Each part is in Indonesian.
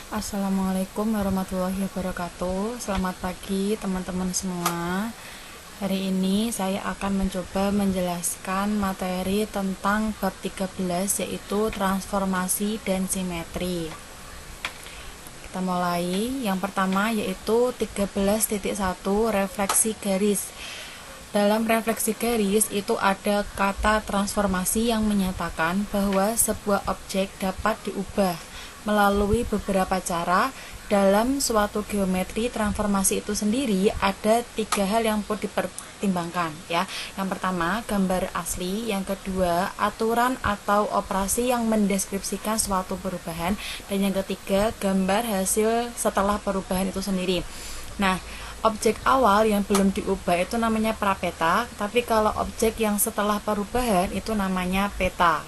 Assalamualaikum warahmatullahi wabarakatuh. Selamat pagi teman-teman semua. Hari ini saya akan mencoba menjelaskan materi tentang bab 13, yaitu transformasi dan simetri. Kita mulai. Yang pertama yaitu 13.1 refleksi garis. Dalam refleksi garis itu ada kata transformasi yang menyatakan bahwa sebuah objek dapat diubah melalui beberapa cara. Dalam suatu geometri transformasi itu sendiri ada 3 hal yang perlu dipertimbangkan ya. Yang pertama, gambar asli. Yang kedua, aturan atau operasi yang mendeskripsikan suatu perubahan. Dan yang ketiga, gambar hasil setelah perubahan itu sendiri. Nah, objek awal yang belum diubah itu namanya prapeta, tapi kalau objek yang setelah perubahan itu namanya peta.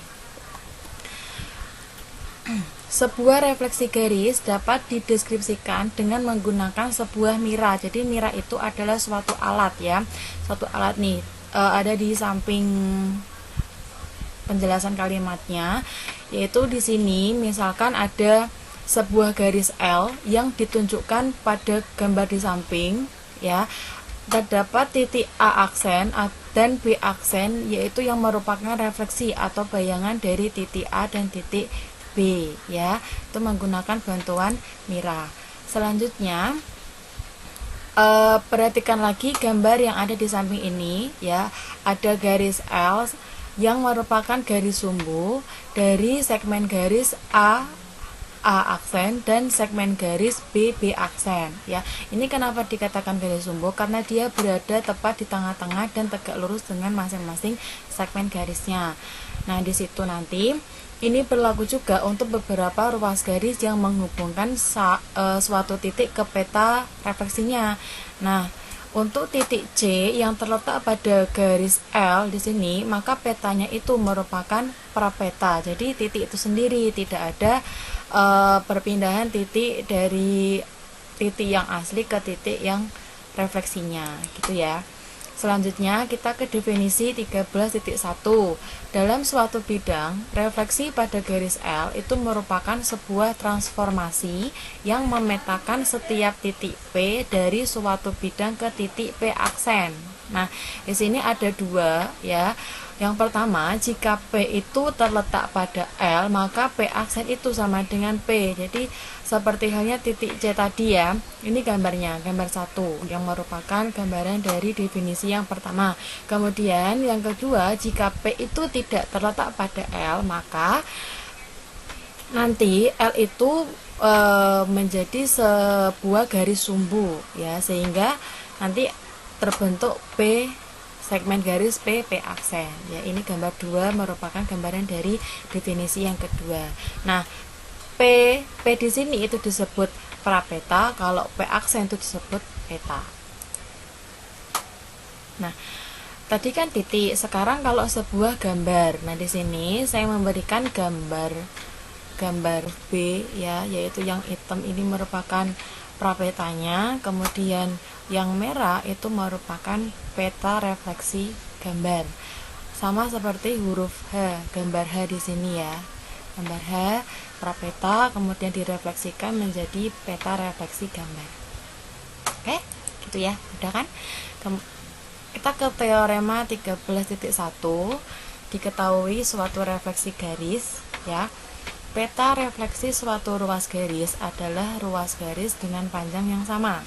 Sebuah refleksi garis dapat dideskripsikan dengan menggunakan sebuah mira. Jadi mira itu adalah suatu alat ya. Suatu alat nih ada di samping penjelasan kalimatnya, yaitu di sini misalkan ada sebuah garis L yang ditunjukkan pada gambar di samping ya. Terdapat titik A aksen dan B aksen, yaitu yang merupakan refleksi atau bayangan dari titik A dan titik B ya. Itu menggunakan bantuan mira. Selanjutnya perhatikan lagi gambar yang ada di samping ini ya. Ada garis L yang merupakan garis sumbu dari segmen garis A aksen dan segmen garis B aksen ya. Ini kenapa dikatakan garis sumbu? Karena dia berada tepat di tengah-tengah dan tegak lurus dengan masing-masing segmen garisnya. Nah, di situ nanti ini berlaku juga untuk beberapa ruas garis yang menghubungkan suatu titik ke peta refleksinya. Nah, untuk titik C yang terletak pada garis L di sini, maka petanya itu merupakan prapeta. Jadi titik itu sendiri, tidak ada perpindahan titik dari titik yang asli ke titik yang refleksinya, gitu ya. Selanjutnya kita ke definisi 13.1. Dalam suatu bidang, refleksi pada garis L itu merupakan sebuah transformasi yang memetakan setiap titik P dari suatu bidang ke titik P aksen. Nah, di sini ada 2 ya. Yang pertama, jika P itu terletak pada L, maka P aksen itu sama dengan P. Jadi seperti halnya titik C tadi ya. Ini gambarnya, gambar 1 yang merupakan gambaran dari definisi yang pertama. Kemudian yang kedua, jika P itu tidak terletak pada L, maka nanti L itu menjadi sebuah garis sumbu ya, sehingga nanti terbentuk P segmen garis P aksen ya. Ini gambar 2 merupakan gambaran dari definisi yang kedua. Nah, P di sini itu disebut prapeta, kalau P aksen itu disebut peta. Nah, tadi kan titik, sekarang kalau sebuah gambar. Nah, di sini saya memberikan gambar B ya, yaitu yang hitam ini merupakan prapetanya, kemudian yang merah itu merupakan peta refleksi gambar. Sama seperti huruf H, gambar H di sini ya. Gambar H, prapeta, kemudian direfleksikan menjadi peta refleksi gambar. Oke, gitu ya. Udah kan? Kita ke teorema 13.1. Diketahui suatu refleksi garis ya. Peta refleksi suatu ruas garis adalah ruas garis dengan panjang yang sama.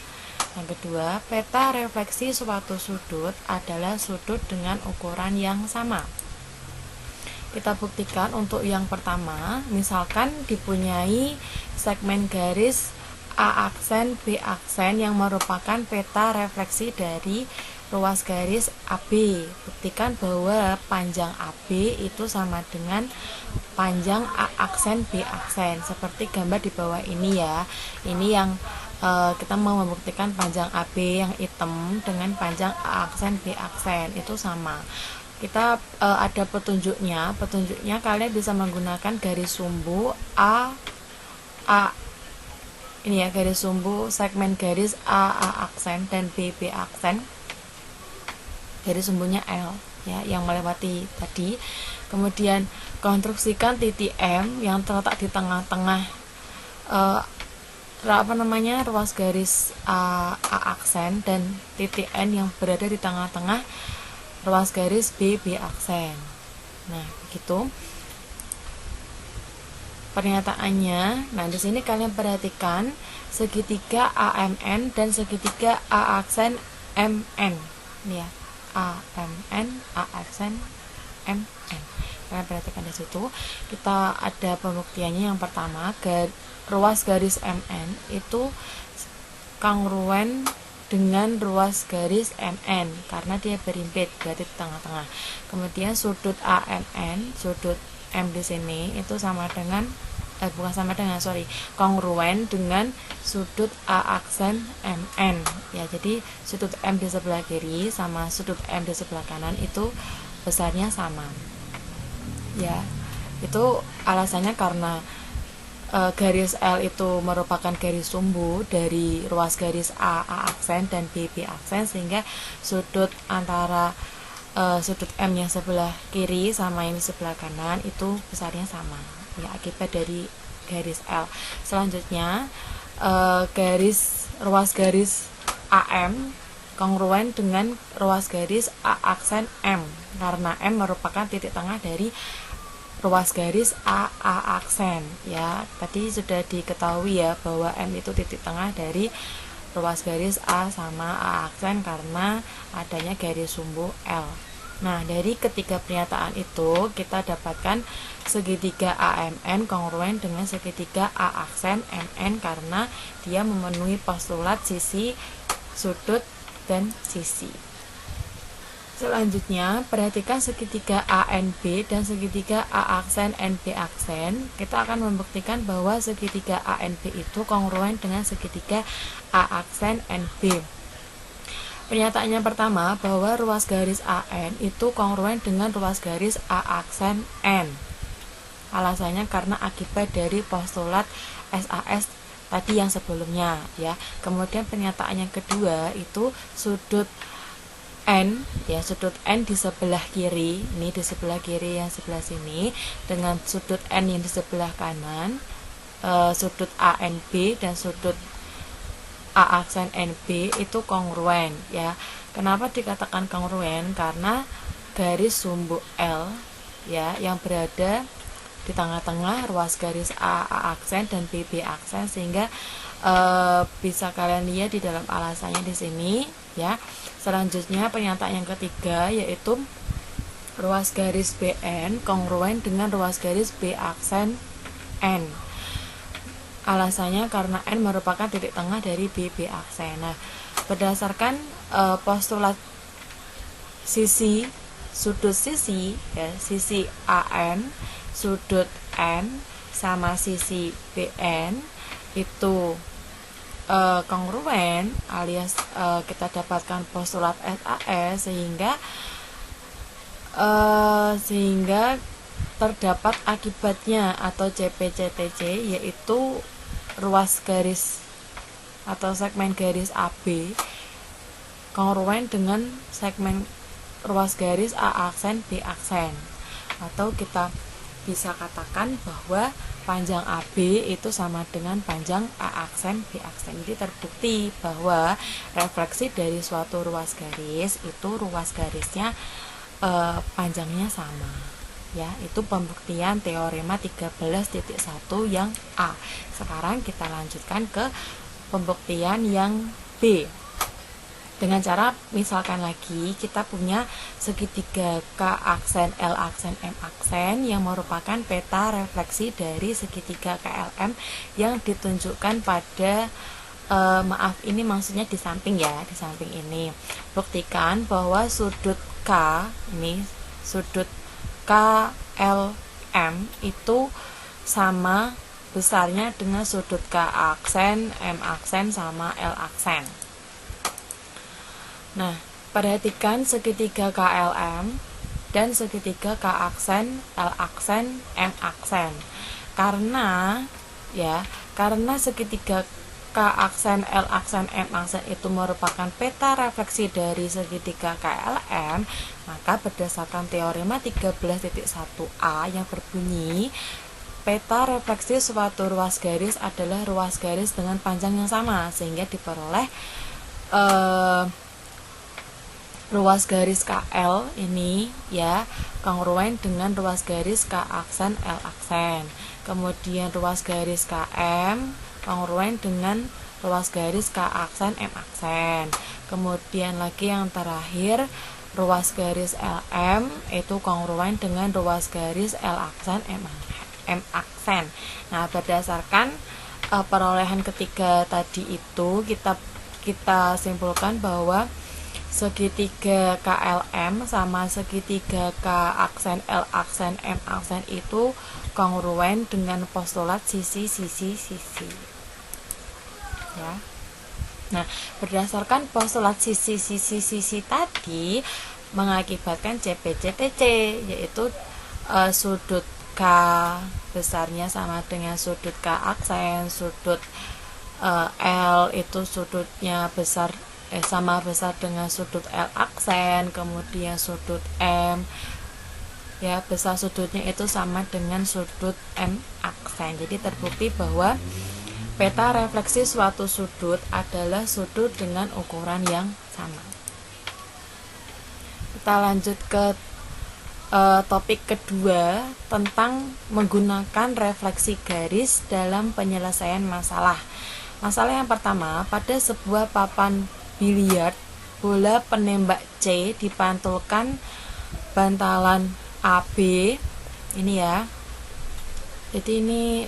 Yang kedua, peta refleksi suatu sudut adalah sudut dengan ukuran yang sama. Kita buktikan untuk yang pertama, misalkan dipunyai segmen garis A aksen B aksen yang merupakan peta refleksi dari ruas garis AB. Buktikan bahwa panjang AB itu sama dengan panjang A aksen B aksen, seperti gambar di bawah ini ya. Ini yang kita mau membuktikan panjang AB yang hitam dengan panjang A aksen B aksen itu sama. Kita ada petunjuknya kalian bisa menggunakan garis sumbu A ini ya, garis sumbu segmen garis A aksen dan B aksen, garis sumbunya L ya yang melewati tadi. Kemudian konstruksikan titik M yang terletak di tengah-tengah ruas garis A aksen dan titik N yang berada di tengah-tengah ruas garis B aksen. Nah, begitu pernyataannya. Nah, di sini kalian perhatikan segitiga AMN dan segitiga A aksen MN. Ini ya, AMN, A aksen MN. Kalian perhatikan di situ. Kita ada pembuktiannya. Yang pertama, ruas garis MN itu kongruen dengan ruas garis MN karena dia berimpit, berarti di tengah-tengah. Kemudian sudut AMN, sudut M di sini itu kongruen dengan sudut A aksen MN. Ya, jadi sudut M di sebelah kiri sama sudut M di sebelah kanan itu besarnya sama. Ya, itu alasannya karena garis L itu merupakan garis sumbu dari ruas garis A aksen dan B aksen, sehingga sudut antara sudut M yang sebelah kiri sama yang sebelah kanan itu besarnya sama, ya, akibat dari garis L. Selanjutnya ruas garis AM kongruen dengan ruas garis A aksen M karena M merupakan titik tengah dari ruas garis A aksen. Ya, tadi sudah diketahui ya bahwa M itu titik tengah dari ruas garis A sama A aksen karena adanya garis sumbu L. Nah, dari ketiga pernyataan itu kita dapatkan segitiga AMN kongruen dengan segitiga A aksen MN karena dia memenuhi postulat sisi, sudut, dan sisi. Selanjutnya, perhatikan segitiga ANB dan segitiga A aksen NB aksen. Kita akan membuktikan bahwa segitiga ANB itu kongruen dengan segitiga A aksen NB. Pernyataannya pertama, bahwa ruas garis AN itu kongruen dengan ruas garis A aksen N. Alasannya karena akibat dari postulat SAS tadi yang sebelumnya, ya. Kemudian pernyataan yang kedua itu sudut N, ya, sudut N di sebelah kiri, ini di sebelah kiri yang sebelah sini, dengan sudut N yang di sebelah kanan, sudut ANB dan sudut A aksen NB itu kongruen, ya. Kenapa dikatakan kongruen? Karena garis sumbu L, ya, yang berada di tengah-tengah ruas garis A aksen dan BB aksen, sehingga bisa kalian lihat di dalam alasannya di sini, ya. Selanjutnya pernyataan yang ketiga yaitu ruas garis BN kongruen dengan ruas garis B aksen N. Alasannya karena N merupakan titik tengah dari BB aksen. Nah, berdasarkan postulat sisi, sudut sisi, ya, sisi AN, sudut N sama sisi BN itu kongruen, alias kita dapatkan postulat SAS sehingga terdapat akibatnya atau CPCTC, yaitu ruas garis atau segmen garis AB kongruen dengan segmen ruas garis A aksen B aksen, atau kita bisa katakan bahwa panjang AB itu sama dengan panjang A aksen B aksen. Jadi terbukti bahwa refleksi dari suatu ruas garis itu ruas garisnya panjangnya sama. Ya, itu pembuktian teorema 13.1 yang A. Sekarang kita lanjutkan ke pembuktian yang B. Dengan cara misalkan lagi kita punya segitiga K aksen, L aksen, M aksen yang merupakan peta refleksi dari segitiga KLM yang ditunjukkan pada maaf, ini maksudnya di samping, ya, di samping ini. Buktikan bahwa sudut K, ini sudut KLM itu sama besarnya dengan sudut K aksen, M aksen, sama L aksen. Nah, perhatikan segitiga KLM dan segitiga K aksen, L aksen, M aksen. Karena segitiga K aksen, L aksen, M aksen itu merupakan peta refleksi dari segitiga KLM, maka berdasarkan teorema 13.1a yang berbunyi peta refleksi suatu ruas garis adalah ruas garis dengan panjang yang sama, sehingga diperoleh ruas garis KL ini ya kongruen dengan ruas garis K aksen L aksen. Kemudian ruas garis KM kongruen dengan ruas garis K aksen M aksen. Kemudian lagi yang terakhir, ruas garis LM itu kongruen dengan ruas garis L aksen M aksen. Nah, berdasarkan perolehan ketiga tadi itu kita simpulkan bahwa segitiga KLM sama segitiga K aksen L aksen M aksen itu kongruen dengan postulat sisi ya. Nah, berdasarkan postulat sisi tadi mengakibatkan CPCTC, yaitu sudut K besarnya sama dengan sudut K aksen, sudut L itu sudutnya sama besar dengan sudut L aksen, kemudian sudut M ya besar sudutnya itu sama dengan sudut M aksen. Jadi terbukti bahwa peta refleksi suatu sudut adalah sudut dengan ukuran yang sama. Kita lanjut ke topik kedua tentang menggunakan refleksi garis dalam penyelesaian masalah. Masalah yang pertama, pada sebuah papan biliar, bola penembak C dipantulkan bantalan AB ini ya. Jadi ini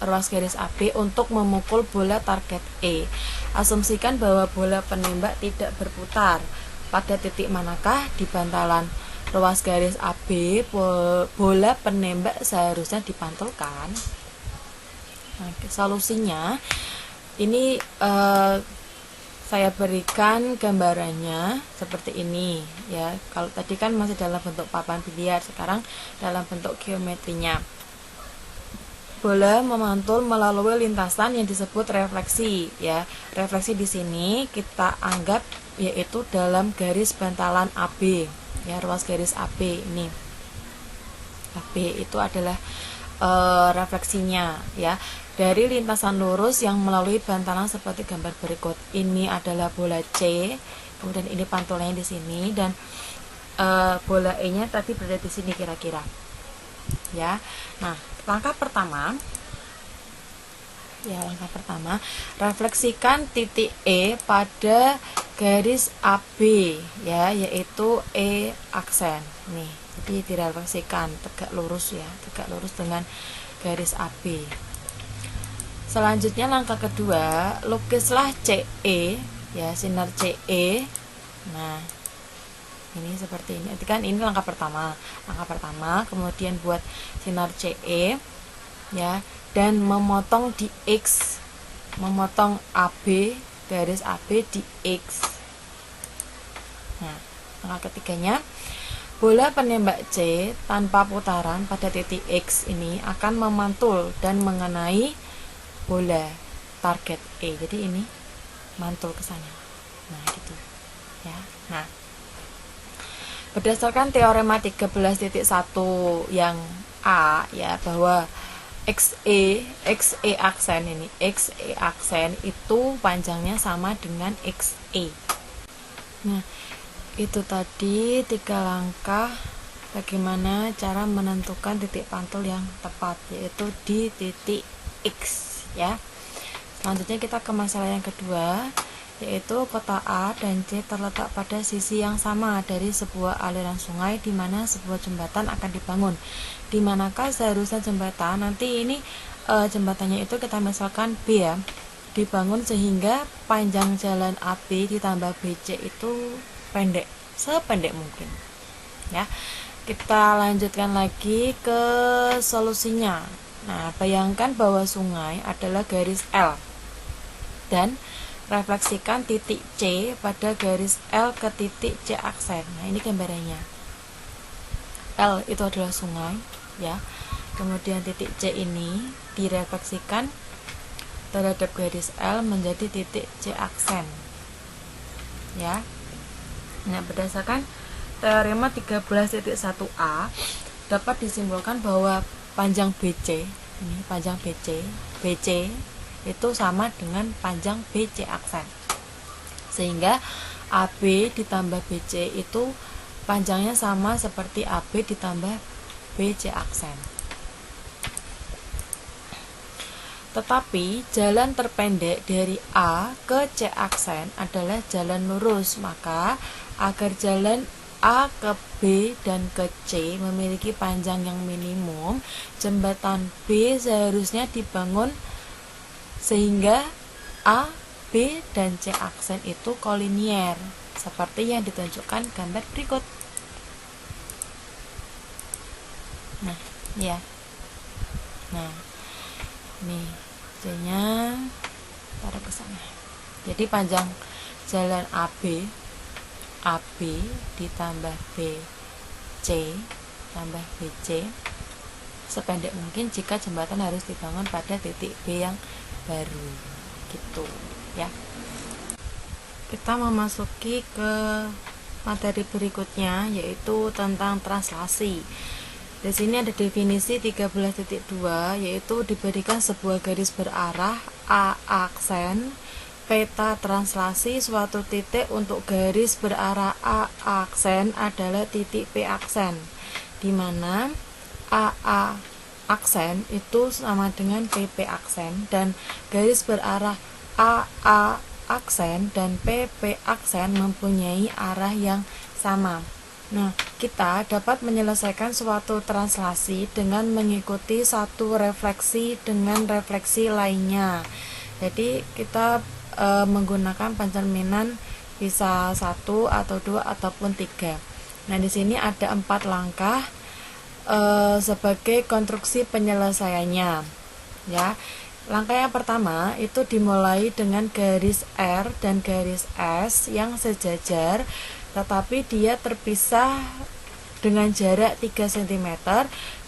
ruas garis AB untuk memukul bola target E. Asumsikan bahwa bola penembak tidak berputar. Pada titik manakah di bantalan ruas garis AB bola penembak seharusnya dipantulkan? Nah, solusinya ini saya berikan gambarannya seperti ini ya. Kalau tadi kan masih dalam bentuk papan biliar, sekarang dalam bentuk geometrinya. Bola memantul melalui lintasan yang disebut refleksi ya. Refleksi di sini kita anggap yaitu dalam garis bantalan AB ya, ruas garis AB ini. AB itu adalah refleksinya ya. Dari lintasan lurus yang melalui bantalan seperti gambar berikut. Ini adalah bola C, kemudian ini pantulnya di sini, dan bola E-nya tadi berada di sini kira-kira. Ya. Nah, langkah pertama, refleksikan titik E pada garis AB ya, yaitu E aksen. Nih, jadi direfleksikan tegak lurus ya, tegak lurus dengan garis AB. Selanjutnya langkah kedua, lukislah CE ya, sinar CE. Nah, ini seperti ini. Kan ini langkah pertama. Kemudian buat sinar CE ya, dan memotong di X. Memotong AB, garis AB di X. Nah, langkah ketiganya, bola penembak C tanpa putaran pada titik X ini akan memantul dan mengenai bola target E. Jadi ini mantul ke sana. Nah, gitu. Ya. Nah, berdasarkan teorema 13.1 yang A ya, bahwa XE aksen ini, XE aksen itu panjangnya sama dengan XE. Nah, itu tadi 3 langkah bagaimana cara menentukan titik pantul yang tepat, yaitu di titik X ya. Selanjutnya kita ke masalah yang kedua, yaitu kota A dan C terletak pada sisi yang sama dari sebuah aliran sungai di mana sebuah jembatan akan dibangun. Di manakah seharusnya jembatan? Nanti ini jembatannya itu kita misalkan B ya, dibangun sehingga panjang jalan AB ditambah BC itu pendek, sependek mungkin ya. Kita lanjutkan lagi ke solusinya. Nah, bayangkan bahwa sungai adalah garis L dan refleksikan titik C pada garis L ke titik C aksen. Nah, ini gambarannya. L itu adalah sungai ya. Kemudian titik C ini direfleksikan terhadap garis L menjadi titik C aksen. Ya. Nah, berdasarkan teorema 13.1a dapat disimpulkan bahwa panjang BC, ini panjang BC itu sama dengan panjang BC aksen. Sehingga AB ditambah BC itu panjangnya sama seperti AB ditambah BC aksen. Tetapi jalan terpendek dari A ke C aksen adalah jalan lurus, maka agar jalan A ke B dan ke C memiliki panjang yang minimum, jembatan B seharusnya dibangun sehingga A, B, dan C aksen itu kolinier, seperti yang ditunjukkan gambar berikut. Nah, ya. Nah, nih C-nya taruh ke sana. Jadi panjang jalan AB ditambah BC tambah BC sependek mungkin jika jembatan harus dibangun pada titik B yang baru, gitu ya. Kita memasuki ke materi berikutnya, yaitu tentang translasi. Di sini ada definisi 13.2, yaitu diberikan sebuah garis berarah A aksen, peta translasi suatu titik untuk garis berarah A aksen adalah titik P aksen, di mana A aksen itu sama dengan PP aksen, dan garis berarah A aksen dan PP aksen mempunyai arah yang sama. Nah, kita dapat menyelesaikan suatu translasi dengan mengikuti satu refleksi dengan refleksi lainnya. Jadi kita menggunakan pencerminan bisa 1 atau 2 ataupun 3. Nah, di sini ada 4 langkah sebagai konstruksi penyelesaiannya. Ya. Langkah yang pertama itu dimulai dengan garis R dan garis S yang sejajar, tetapi dia terpisah dengan jarak 3 cm,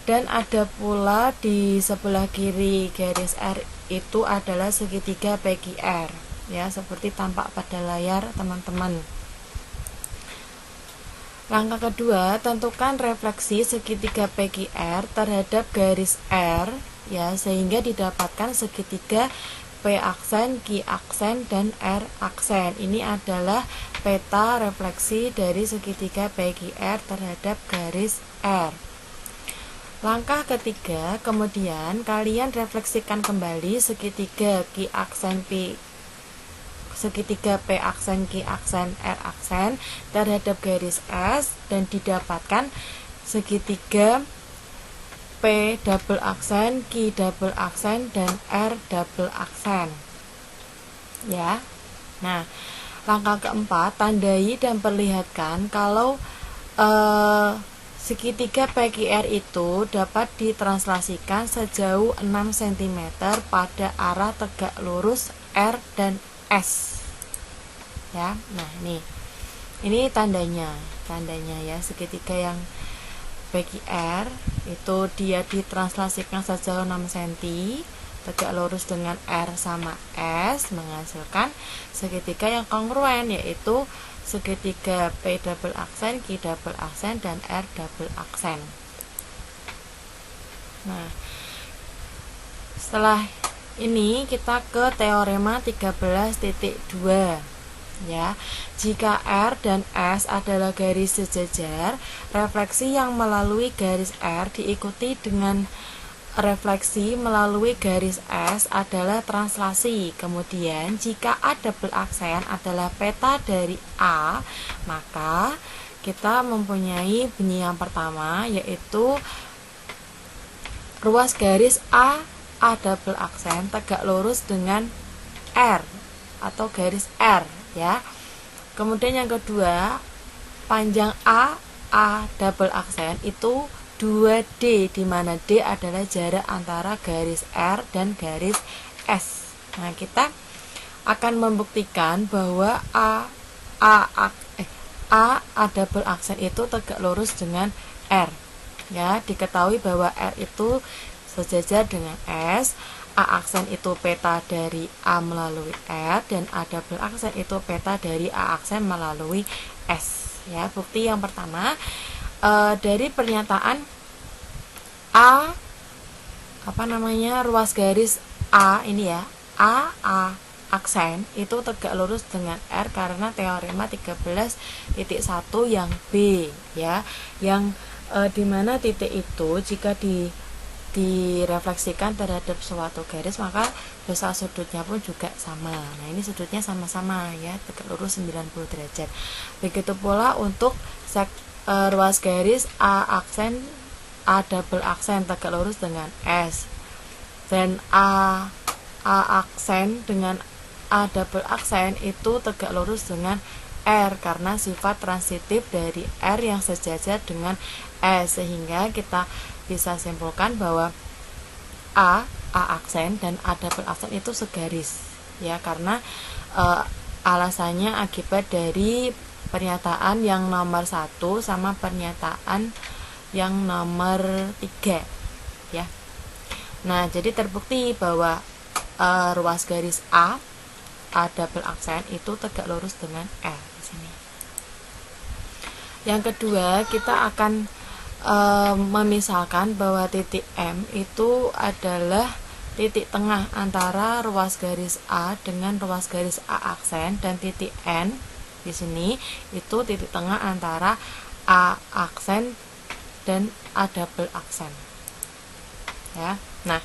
dan ada pula di sebelah kiri garis R itu adalah segitiga PQR, ya, seperti tampak pada layar teman-teman. Langkah kedua, tentukan refleksi segitiga PQR terhadap garis R, ya, sehingga didapatkan segitiga P aksen, Q aksen, dan R aksen. Ini adalah peta refleksi dari segitiga PQR terhadap garis R. Langkah ketiga, kemudian kalian refleksikan kembali segitiga Q aksen segitiga P aksen, Q aksen, R aksen terhadap garis S, dan didapatkan segitiga P double aksen, Q double aksen, dan R double aksen. Ya. Nah, langkah keempat, tandai dan perlihatkan kalau segitiga PQR itu dapat ditranslasikan sejauh 6 cm pada arah tegak lurus R dan S. Ya. Nah, ini tandanya ya, segitiga yang PQR itu dia ditranslasikan sejauh 6 cm tegak lurus dengan R sama S, menghasilkan segitiga yang kongruen, yaitu segitiga P double aksen, Q double aksen, dan R double aksen. Nah, setelah ini kita ke teorema 13.2. Ya, jika R dan S adalah garis sejajar, refleksi yang melalui garis R diikuti dengan refleksi melalui garis S adalah translasi. Kemudian jika A double aksen adalah peta dari A, maka kita mempunyai bunyi yang pertama, yaitu ruas garis A double aksen tegak lurus dengan R atau garis R, ya. Kemudian yang kedua, panjang A double aksen itu 2D, di mana D adalah jarak antara garis R dan garis S. Nah, kita akan membuktikan bahwa A double aksen itu tegak lurus dengan R. Ya, diketahui bahwa R itu sejajar dengan S, A aksen itu peta dari A melalui R, dan A double aksen itu peta dari A aksen melalui S. Ya, bukti yang pertama, dari pernyataan A ruas garis A ini ya, A aksen itu tegak lurus dengan R karena teorema 13.1 yang B ya, yang dimana titik itu jika direfleksikan terhadap suatu garis maka besar sudutnya pun juga sama. Nah ini sudutnya sama-sama ya, tegak lurus 90 derajat. Begitu pula untuk ruas garis A double aksen tegak lurus dengan S, dan A aksen dengan A double aksen itu tegak lurus dengan R karena sifat transitif dari R yang sejajar dengan S, sehingga kita bisa simpulkan bahwa A aksen dan A double aksen itu segaris ya, karena alasannya akibat dari pernyataan yang nomor 1 sama pernyataan yang nomor 3 ya. Nah, jadi terbukti bahwa ruas garis A double aksen itu tegak lurus dengan R di sini. Yang kedua, kita akan memisalkan bahwa titik M itu adalah titik tengah antara ruas garis A dengan ruas garis A aksen, dan titik N di sini itu titik tengah antara A aksen dan A double aksen. Ya. Nah,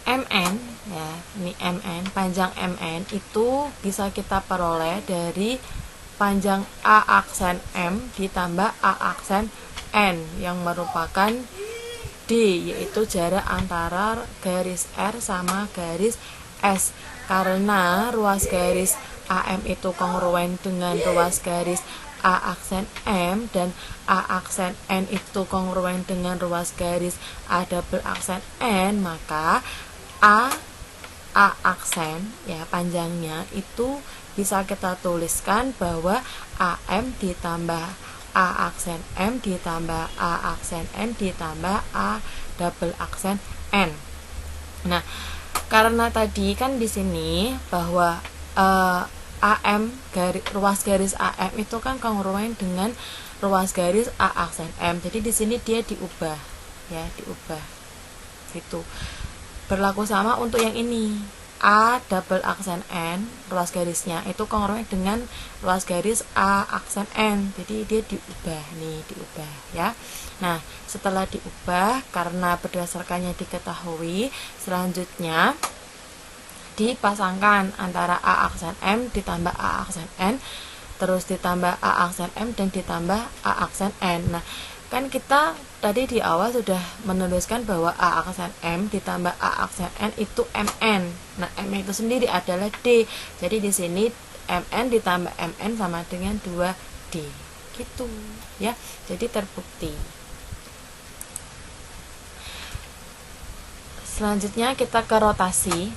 MN ya, ini MN, panjang MN itu bisa kita peroleh dari panjang A aksen M ditambah A aksen N yang merupakan D, yaitu jarak antara garis R sama garis S. Karena ruas garis AM itu kongruen dengan ruas garis A aksen M dan A aksen N itu kongruen dengan ruas garis A double aksen N, maka A aksen ya panjangnya itu bisa kita tuliskan bahwa AM ditambah A aksen M ditambah A aksen N ditambah A double aksen N. Nah, karena tadi kan di sini bahwa ruas garis AM itu kan kongruen dengan ruas garis A aksen M. Jadi di sini dia diubah ya, diubah. Gitu. Berlaku sama untuk yang ini. A double aksen N, ruas garisnya itu kongruen dengan ruas garis A aksen N. Jadi dia diubah nih, diubah ya. Nah, setelah diubah karena berdasarkannya diketahui, selanjutnya dipasangkan antara A aksen M ditambah A aksen N, terus ditambah A aksen M dan ditambah A aksen N. Nah, kan kita tadi di awal sudah menuliskan bahwa A aksen M ditambah A aksen N itu MN. Nah, MN itu sendiri adalah D. Jadi di sini MN ditambah MN sama dengan 2D. Gitu ya. Jadi terbukti. Selanjutnya kita ke rotasi.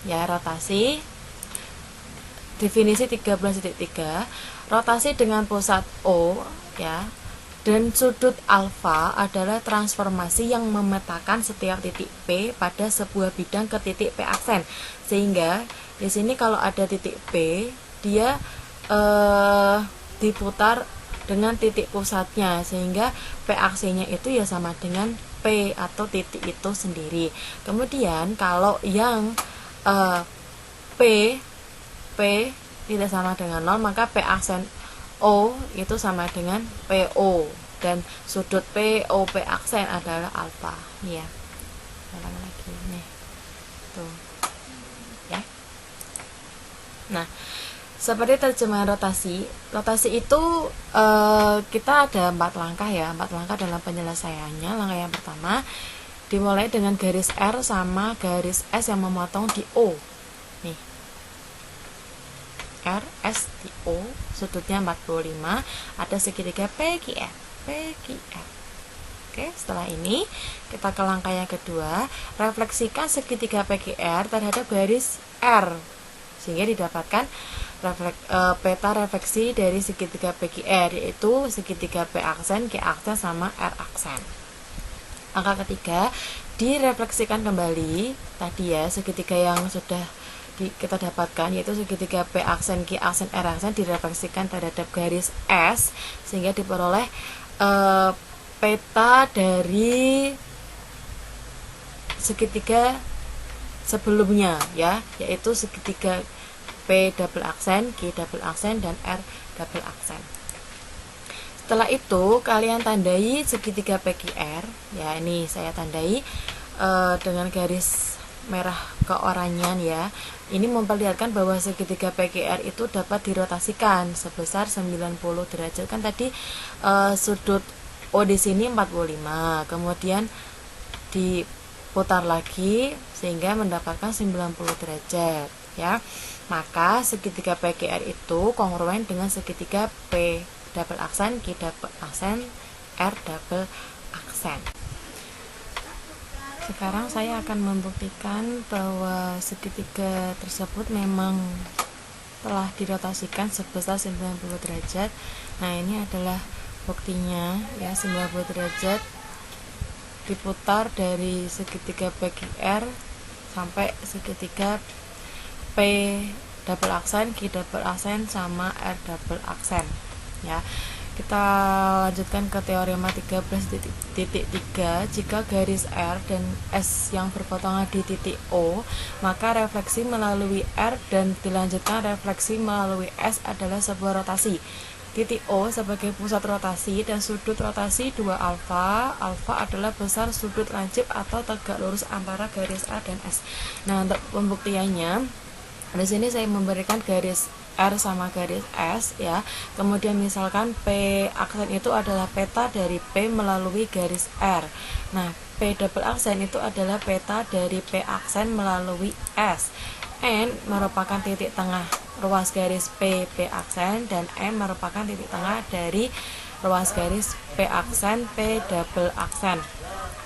Ya, rotasi. Definisi 13.3. Rotasi dengan pusat O ya dan sudut alfa adalah transformasi yang memetakan setiap titik P pada sebuah bidang ke titik P aksen. Sehingga di sini kalau ada titik P, dia diputar dengan titik pusatnya, sehingga P aksennya itu ya sama dengan P atau titik itu sendiri. Kemudian kalau yang P tidak sama dengan 0, maka P aksen O itu sama dengan PO, dan sudut PO P aksen adalah alfa. Nih ya. Ulang lagi nih. Tuh. Ya. Nah, seperti terjemahan rotasi. Rotasi itu kita ada 4 langkah ya, 4 langkah dalam penyelesaiannya. Langkah yang pertama dimulai dengan garis R sama garis S yang memotong di O. Nih. R, S, di O, sudutnya 45, ada segitiga PQR. Oke, setelah ini kita ke langkah yang kedua, refleksikan segitiga PQR terhadap garis R, sehingga didapatkan peta refleksi dari segitiga PQR, yaitu segitiga P aksen, Q aksen, sama R aksen. Langkah ketiga, direfleksikan kembali tadi ya, segitiga yang sudah kita dapatkan, yaitu segitiga P aksen, Q aksen, R aksen direfleksikan terhadap garis S, sehingga diperoleh peta dari segitiga sebelumnya ya, yaitu segitiga P double aksen, Q double aksen, dan R double aksen. Setelah itu kalian tandai segitiga PQR ya, ini saya tandai dengan garis merah keoranyan ya. Ini memperlihatkan bahwa segitiga PQR itu dapat dirotasikan sebesar 90 derajat. Kan tadi sudut O di sini 45, kemudian diputar lagi sehingga mendapatkan 90 derajat ya. Maka segitiga PQR itu kongruen dengan segitiga P double aksen, Q double aksen, R double aksen. Sekarang saya akan membuktikan bahwa segitiga tersebut memang telah dirotasikan sebesar 90 derajat. Nah, ini adalah buktinya ya, 90 derajat diputar dari segitiga PQR sampai segitiga P double aksen, Q double aksen, sama R double aksen ya. Kita lanjutkan ke teorema 13.3. Jika garis R dan S yang berpotongan di titik O, maka refleksi melalui R dan dilanjutkan refleksi melalui S adalah sebuah rotasi. Titik O sebagai pusat rotasi dan sudut rotasi 2 alfa. Alfa adalah besar sudut lancip atau tegak lurus antara garis R dan S. Nah, untuk pembuktiannya, di sini saya memberikan garis R sama garis S ya. Kemudian misalkan P aksen itu adalah peta dari P melalui garis R. Nah, P double aksen itu adalah peta dari P aksen melalui S. N merupakan titik tengah ruas garis P aksen, dan M merupakan titik tengah dari ruas garis P aksen P double aksen.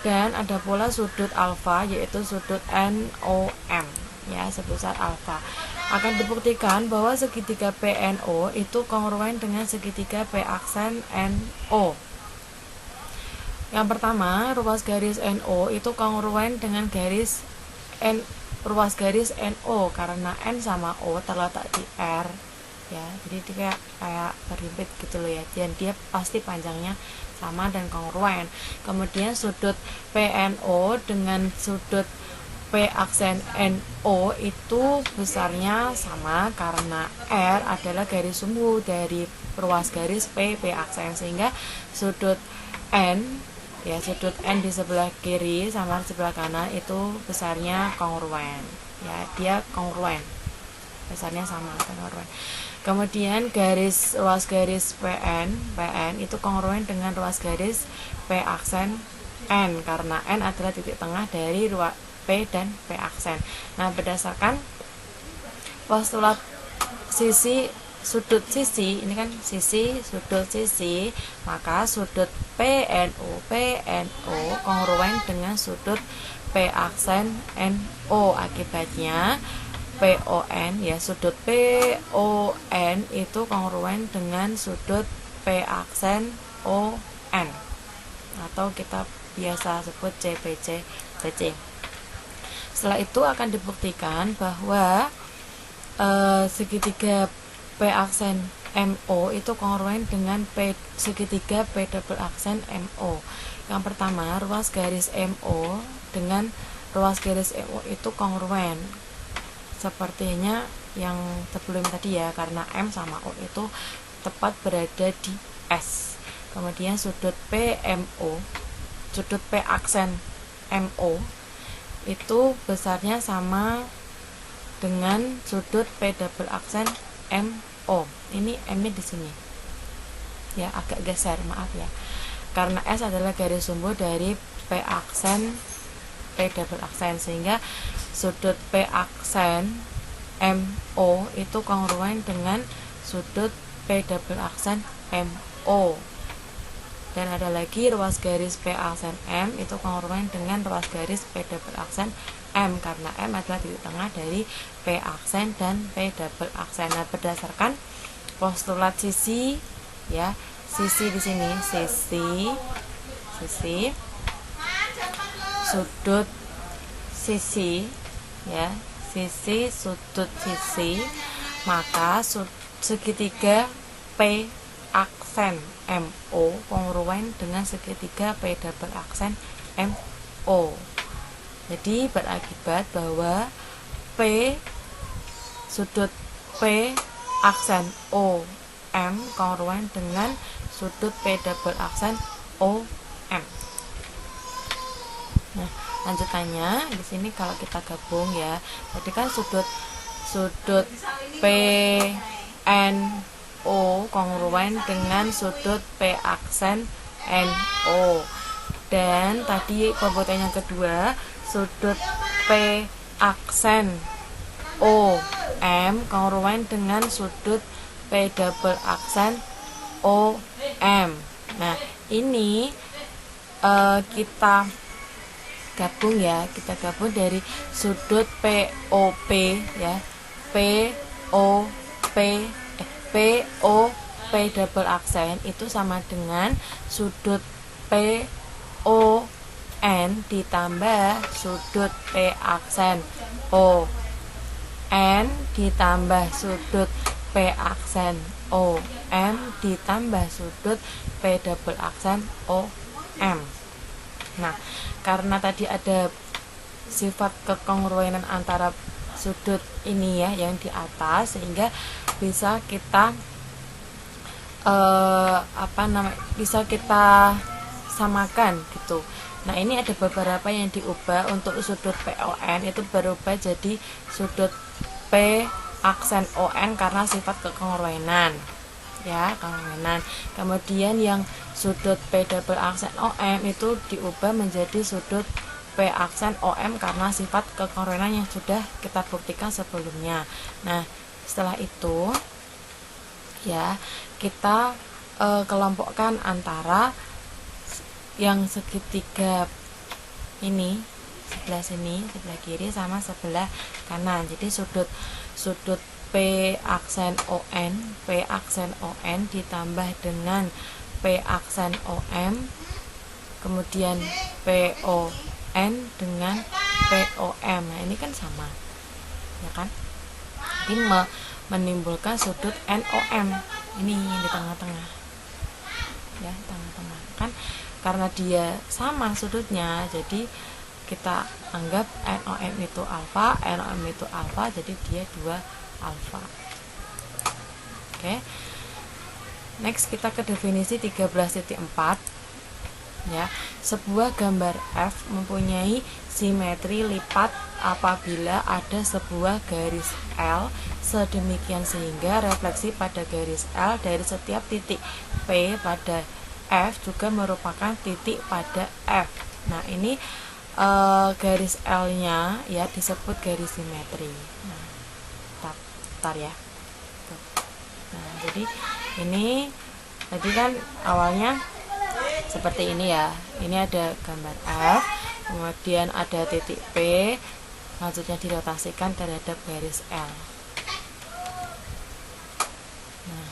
Dan ada pula sudut alfa, yaitu sudut NOM ya, sebesar alfa. Akan dibuktikan bahwa segitiga PNO itu kongruen dengan segitiga P aksen NO. Yang pertama, ruas garis NO itu kongruen dengan garis ruas garis NO karena N sama O terletak di R ya. Jadi dia kayak berhimpit gitu loh ya. Dan dia pasti panjangnya sama dan kongruen. Kemudian sudut PNO dengan sudut P aksen NO itu besarnya sama karena R adalah garis sumbu dari ruas garis P aksen, sehingga sudut N ya, sudut N di sebelah kiri sama sebelah kanan itu besarnya kongruen ya, dia kongruen, besarnya sama, kongruen. Kemudian ruas garis PN itu kongruen dengan ruas garis P aksen N karena N adalah titik tengah dari ruas P dan P aksen. Nah, berdasarkan postulat sudut sisi, ini kan sisi, sudut sisi, maka sudut PNO kongruen dengan sudut P aksen NO. Akibatnya PON ya, sudut PON itu kongruen dengan sudut P aksen ON, atau kita biasa sebut CPC BC. Setelah itu akan dibuktikan bahwa segitiga P aksen MO itu kongruen dengan segitiga P double aksen MO. Yang pertama, ruas garis MO dengan ruas garis MO itu kongruen. Sepertinya yang sebelum tadi ya, karena M sama O itu tepat berada di S. Kemudian sudut PMO, sudut P aksen MO itu besarnya sama dengan sudut P double aksen MO. Ini M-nya di sini. Ya, agak geser, maaf ya. Karena S adalah garis sumbu dari P aksen P double aksen, sehingga sudut P aksen MO itu kongruen dengan sudut P double aksen MO. Dan ada lagi ruas garis P aksen M itu kongruen dengan ruas garis P double aksen M karena M adalah titik tengah dari P aksen dan P double aksen. Nah, berdasarkan postulat sisi ya, sisi di sini sisi sudut sisi ya, sisi sudut sisi, maka segitiga P aksen MO kongruen dengan segitiga P double aksen MO. Jadi berakibat bahwa P sudut P aksen O M kongruen dengan sudut P double aksen O M. Nah, lanjutannya di sini kalau kita gabung ya, tadi kan sudut P N O kongruen dengan sudut P aksen N O. Dan tadi perbuatan yang kedua, sudut P aksen O M kongruen dengan sudut P double aksen O M. Nah, ini kita gabung ya, kita gabung dari sudut POP ya, P double aksen itu sama dengan sudut PON ditambah sudut P aksen O N ditambah sudut P aksen O M ditambah sudut P double aksen O M. Nah, karena tadi ada sifat kekongruenan antara sudut ini ya yang di atas, sehingga bisa kita bisa kita samakan gitu. Nah, ini ada beberapa yang diubah. Untuk sudut PON itu berubah jadi sudut P aksen ON karena sifat kekongruenan ya, kongruenan. Kemudian yang sudut P double aksen OM itu diubah menjadi sudut P aksen OM karena sifat kekongruenan yang sudah kita buktikan sebelumnya. Nah, setelah itu ya kita kelompokkan antara yang segitiga ini, sebelah sini, sebelah kiri sama sebelah kanan. Jadi sudut P aksen ON ditambah dengan P aksen OM, kemudian PON dengan POM. Nah, ini kan sama, ya kan? Ini menimbulkan sudut NOM. Ini yang di tengah-tengah, ya, tengah-tengah kan? Karena dia sama sudutnya, jadi kita anggap NOM itu alfa, NOM itu alfa, jadi dia 2 alfa. Oke. Next kita ke definisi 13.4 ya. Sebuah gambar F mempunyai simetri lipat apabila ada sebuah garis L sedemikian sehingga refleksi pada garis L dari setiap titik P pada F juga merupakan titik pada F. Nah, ini garis L-nya ya disebut garis simetri. Nah, bentar ya. Nah, jadi ini tadi kan awalnya seperti ini ya. Ini ada gambar F, kemudian ada titik P, selanjutnya dirotasikan terhadap garis L. Nah,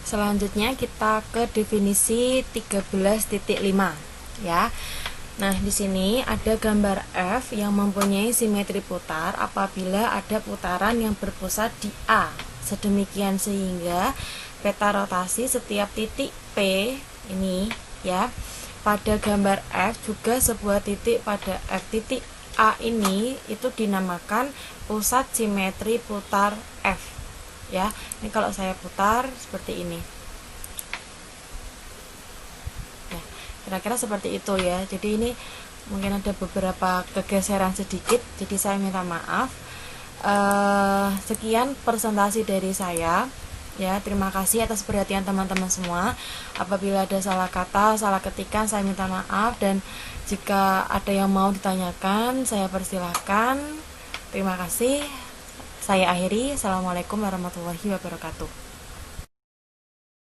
selanjutnya kita ke definisi 13.5 ya. Nah, di sini ada gambar F yang mempunyai simetri putar apabila ada putaran yang berpusat di A. Sedemikian sehingga peta rotasi setiap titik P ini ya pada gambar F juga sebuah titik pada F. Titik A ini itu dinamakan pusat simetri putar F ya. Ini kalau saya putar seperti ini. Kira-kira seperti itu ya. Jadi ini mungkin ada beberapa kegeseran sedikit, jadi saya minta maaf. Sekian presentasi dari saya ya. Terima kasih atas perhatian teman-teman semua. Apabila ada salah kata, salah ketikan, saya minta maaf, dan jika ada yang mau ditanyakan saya persilahkan. Terima kasih. Saya akhiri. Assalamualaikum warahmatullahi wabarakatuh.